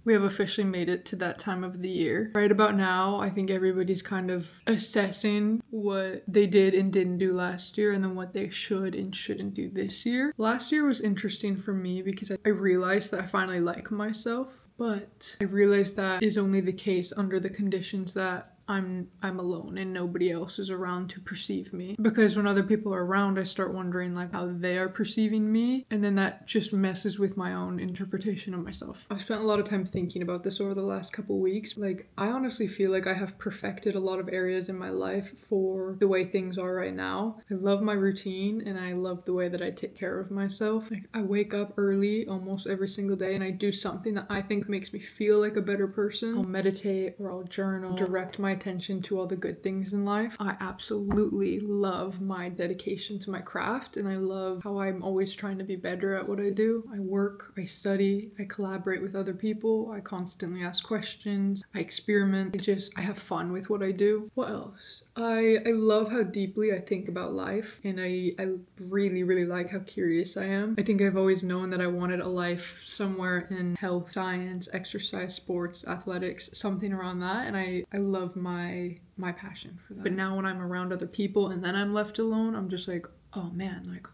we have officially made it to that time of the year. Right about now, I think everybody's kind of assessing what they did and didn't do last year and then what they should and shouldn't do this year. Last year was interesting for me because I realized that I finally like myself, but I realized that is only the case under the conditions that I'm alone and nobody else is around to perceive me. Because when other people are around, I start wondering like how they are perceiving me, and then that just messes with my own interpretation of myself. I've spent a lot of time thinking about this over the last couple weeks. Like, I honestly feel like I have perfected a lot of areas in my life for the way things are right now. I love my routine and I love the way that I take care of myself. Like, I wake up early almost every single day and I do something that I think makes me feel like a better person. I'll meditate or I'll journal, direct my attention to all the good things in life. I absolutely love my dedication to my craft, and I love how I'm always trying to be better at what I do. I work, I study, I collaborate with other people, I constantly ask questions, I experiment, I have fun with what I do. What else? I love how deeply I think about life, and I really, really like how curious I am. I think I've always known that I wanted a life somewhere in health, science, exercise, sports, athletics, something around that, and I love my passion for that. But now when I'm around other people and then I'm left alone, I'm just like, oh man, like,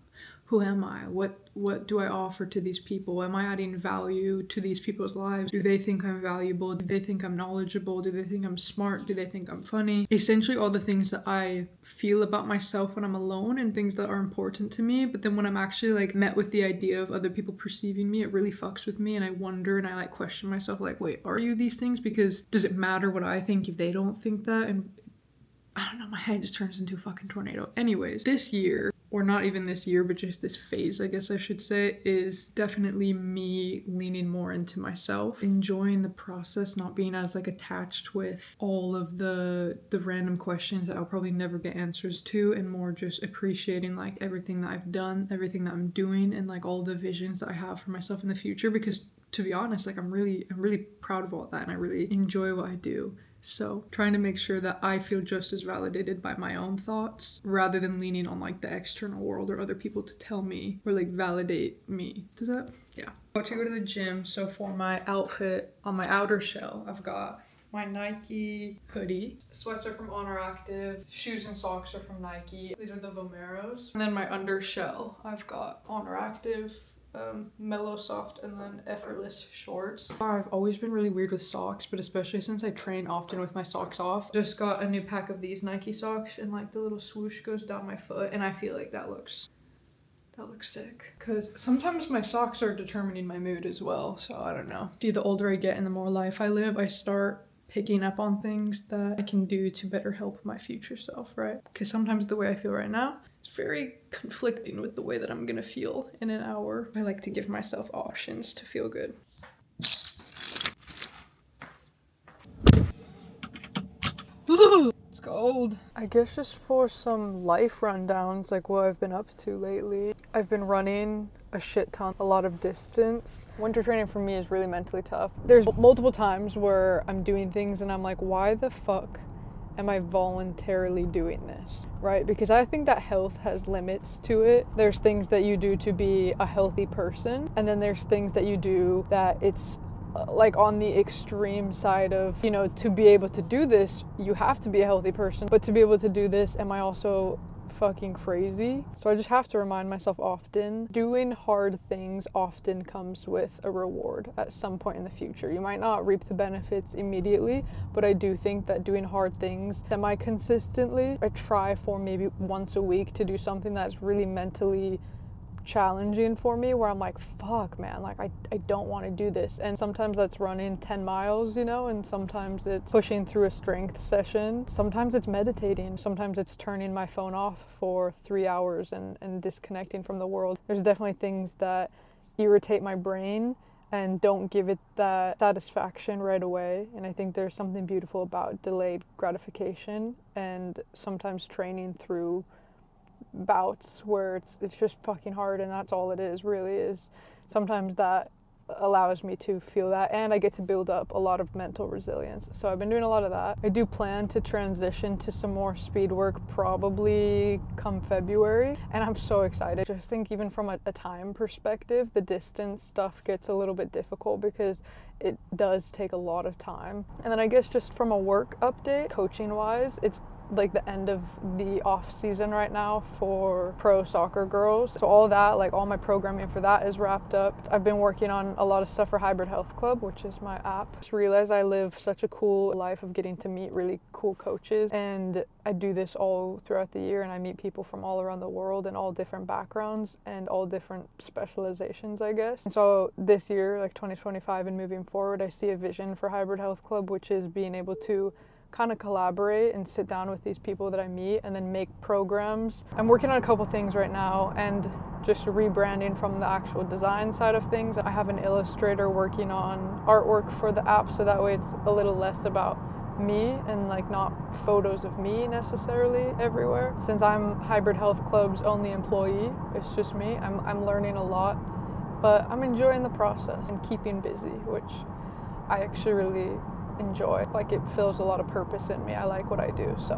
who am I? What do I offer to these people? Am I adding value to these people's lives? Do they think I'm valuable? Do they think I'm knowledgeable? Do they think I'm smart? Do they think I'm funny? Essentially all the things that I feel about myself when I'm alone and things that are important to me. But then when I'm actually like met with the idea of other people perceiving me, it really fucks with me, and I wonder and I like question myself like, wait, are you these things? Because does it matter what I think if they don't think that? And I don't know, my head just turns into a fucking tornado. Anyways, this year, or not even this year, but just this phase, I guess I should say, is definitely me leaning more into myself, enjoying the process, not being as like attached with all of the random questions that I'll probably never get answers to, and more just appreciating like everything that I've done, everything that I'm doing, and like all the visions that I have for myself in the future. Because to be honest, like I'm really proud of all that, and I really enjoy what I do. So trying to make sure that I feel just as validated by my own thoughts rather than leaning on like the external world or other people to tell me or like validate me. Does that? Yeah. I want to go to the gym. So for my outfit, on my outer shell, I've got my Nike hoodie. Sweats are from Honor Active. Shoes and socks are from Nike. These are the Vomeros. And then my undershell, I've got Honor Active, Mellow Soft, and then Effortless shorts. I've always been really weird with socks, but especially since I train often with my socks off. Just got a new pack of these Nike socks, and like the little swoosh goes down my foot, and I feel like that looks sick. Because sometimes my socks are determining my mood as well, so I don't know. See, the older I get and the more life I live, I start picking up on things that I can do to better help my future self, right? Because sometimes the way I feel right now, it's very conflicting with the way that I'm gonna feel in an hour. I like to give myself options to feel good. It's cold. I guess just for some life rundowns, like what I've been up to lately. I've been running a shit ton, a lot of distance. Winter training for me is really mentally tough. There's multiple times where I'm doing things and I'm like, why the fuck am I voluntarily doing this, right? Because I think that health has limits to it. There's things that you do to be a healthy person, and then there's things that you do that it's like on the extreme side of, you know, to be able to do this, you have to be a healthy person, but to be able to do this, am I also fucking crazy? So I just have to remind myself often, doing hard things often comes with a reward at some point in the future. You might not reap the benefits immediately, but I do think that doing hard things semi-consistently, I try for maybe once a week to do something that's really mentally challenging for me, where I'm like, fuck man, like I don't want to do this. And sometimes that's running 10 miles, you know, and sometimes it's pushing through a strength session, sometimes it's meditating, sometimes it's turning my phone off for 3 hours and disconnecting from the world. There's definitely things that irritate my brain and don't give it that satisfaction right away, and I think there's something beautiful about delayed gratification, and sometimes training through bouts where it's just fucking hard, and that's all it is, really, is sometimes that allows me to feel that, and I get to build up a lot of mental resilience. So I've been doing a lot of that. I do plan to transition to some more speed work probably come February, and I'm so excited. Just think even from a time perspective, the distance stuff gets a little bit difficult because it does take a lot of time. And then I guess just from a work update, coaching wise, it's like the end of the off season right now for pro soccer girls. So all that, like all my programming for that is wrapped up. I've been working on a lot of stuff for Hybrid Health Club, which is my app. Just realized I live such a cool life of getting to meet really cool coaches, and I do this all throughout the year, and I meet people from all around the world and all different backgrounds and all different specializations, I guess. And so this year, like 2025 and moving forward, I see a vision for Hybrid Health Club, which is being able to kind of collaborate and sit down with these people that I meet and then make programs. I'm working on a couple things right now and just rebranding from the actual design side of things. I have an illustrator working on artwork for the app, so that way it's a little less about me and like not photos of me necessarily everywhere. Since I'm Hybrid Health Club's only employee, it's just me. I'm learning a lot, but I'm enjoying the process and keeping busy, which I actually really enjoy. Like, it fills a lot of purpose in me. I like what I do, so.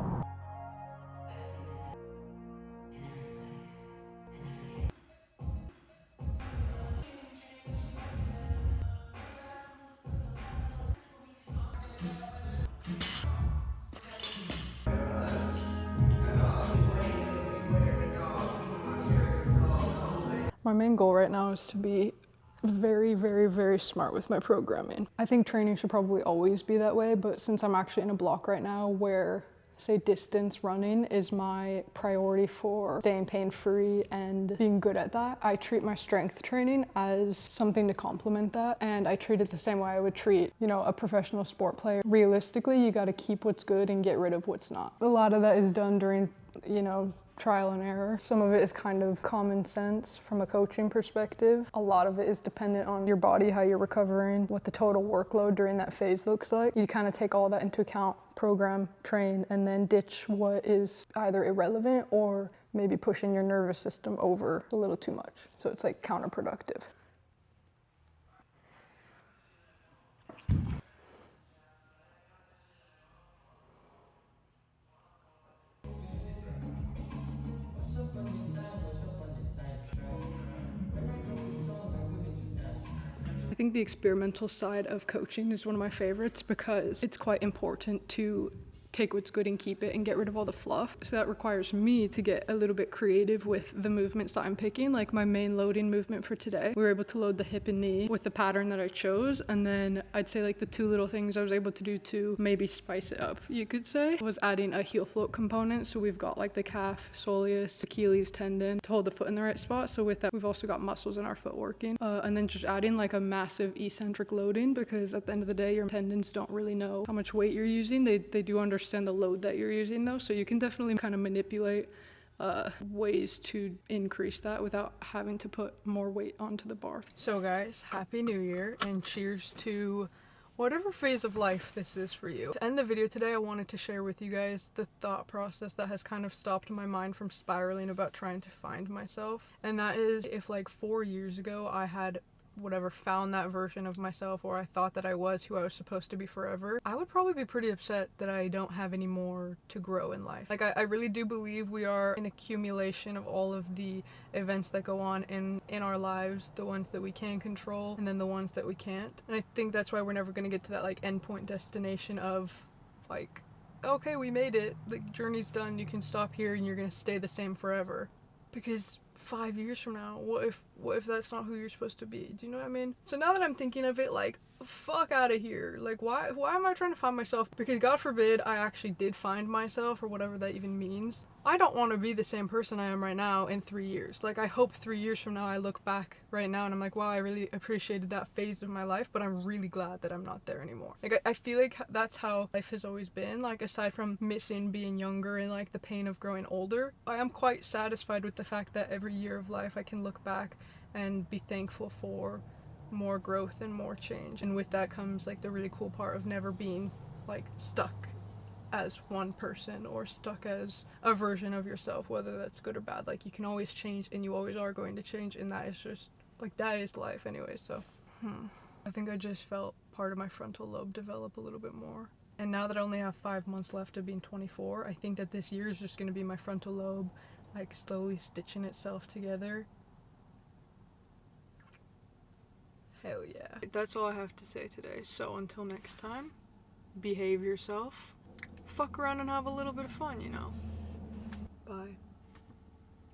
My main goal right now is to be very, very, very smart with my programming. I think training should probably always be that way, but since I'm actually in a block right now where, say, distance running is my priority for staying pain-free and being good at that, I treat my strength training as something to complement that, and I treat it the same way I would treat, a professional sport player. Realistically, you gotta keep what's good and get rid of what's not. A lot of that is done during, trial and error. Some of it is kind of common sense from a coaching perspective. A lot of it is dependent on your body, how you're recovering, what the total workload during that phase looks like. You kind of take all that into account, program, train, and then ditch what is either irrelevant or maybe pushing your nervous system over a little too much. So it's like counterproductive. I think the experimental side of coaching is one of my favorites because it's quite important to take what's good and keep it and get rid of all the fluff. So that requires me to get a little bit creative with the movements that I'm picking. Like my main loading movement for today, we were able to load the hip and knee with the pattern that I chose. And then I'd say like the two little things I was able to do to maybe spice it up, you could say, was adding a heel float component. So we've got like the calf, soleus, Achilles tendon to hold the foot in the right spot. So with that, we've also got muscles in our foot working. And then just adding like a massive eccentric loading, because at the end of the day, your tendons don't really know how much weight you're using. They do understand the load that you're using though, so you can definitely kind of manipulate ways to increase that without having to put more weight onto the bar. So guys, happy new year and cheers to whatever phase of life this is for you. To end the video today, I wanted to share with you guys the thought process that has kind of stopped my mind from spiraling about trying to find myself, and that is, if like 4 years ago I had found that version of myself, or I thought that I was who I was supposed to be forever, I would probably be pretty upset that I don't have any more to grow in life. Like I really do believe we are an accumulation of all of the events that go on in our lives, the ones that we can control and then the ones that we can't. And I think that's why we're never going to get to that like endpoint destination of like, okay, we made it, the journey's done, you can stop here and you're going to stay the same forever. Because 5 years from now, what if that's not who you're supposed to be? Do you know what I mean? So now that I'm thinking of it, like, fuck out of here. Like, why am I trying to find myself? Because God forbid I actually did find myself, or whatever that even means. I don't want to be the same person I am right now in 3 years. Like, I hope 3 years from now I look back right now and I'm like, wow, I really appreciated that phase of my life, but I'm really glad that I'm not there anymore. Like, I feel like that's how life has always been. Like, aside from missing being younger and like the pain of growing older, I am quite satisfied with the fact that every year of life I can look back and be thankful for more growth and more change. And with that comes like the really cool part of never being like stuck as one person or stuck as a version of yourself, whether that's good or bad. Like, you can always change and you always are going to change, and that is just like, that is life anyway. So I think I just felt part of my frontal lobe develop a little bit more. And now that I only have 5 months left of being 24, I think that this year is just going to be my frontal lobe, like, slowly stitching itself together. Hell yeah. That's all I have to say today. So until next time, behave yourself. Fuck around and have a little bit of fun, you know. Bye.